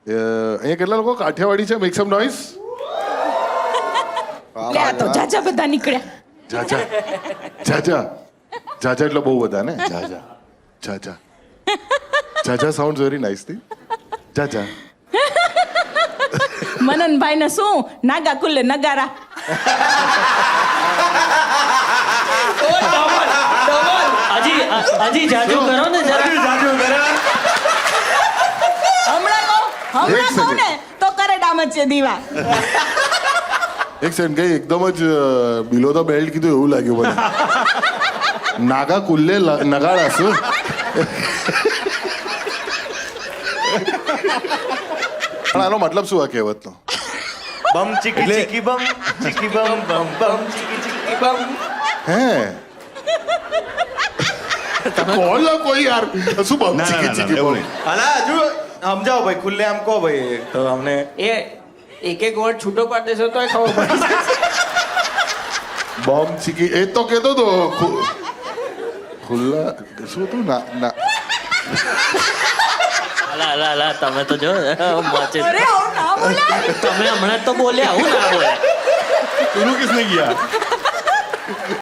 અહીંયા કેટલા લોકો કાઠિયાવાડી છે? મેક સમ નોઈઝ. લે આ તો જાજા બધા નીકળ્યા. જાજા જાજા જાજા એટલે બહુ બધા ને. જાજા જાજા જાજા સાઉન્ડ વેરી નાઇસ થી. જાજા મનનભાઈ ને શું નાગા કુલ્લે નગારા. હજી જાજુ કરો ને જરા. હમણાં કહું ને તો કરેડામ જ છે દીવા. એક સેકન્ડ ગઈ એકદમ જ બિલો ધ બેલ્ટ કીધું એવું લાગ્યું મને. નાગા કુલ્લે નગાડા શું? પણ આનો મતલબ શું આ કહેવતનો? બમ ચીકી ચીકી બમ ચીકી બમ બમ બમ ચીકી ચીકી બમ. હે કોણ લો કોઈ યાર શું બમ ચીકી ચીકી બોલે? અલા હજુ સમજાવો ભાઈ, ખુલ્લે આમ કહો ભાઈ તો અમને. એ એક વર્ડ છૂટો પાડી દેશો તો ખબર પડે. બમ ચીકી એ તો કહેતો તો ખુલ્લા શું હતું ના ના. અલા તમે તો જો મોચે. અરે આવું ના બોલાય. તમે હમણાં તો બોલ્યા, આવું ના બોલે. તું કિસને કિયા?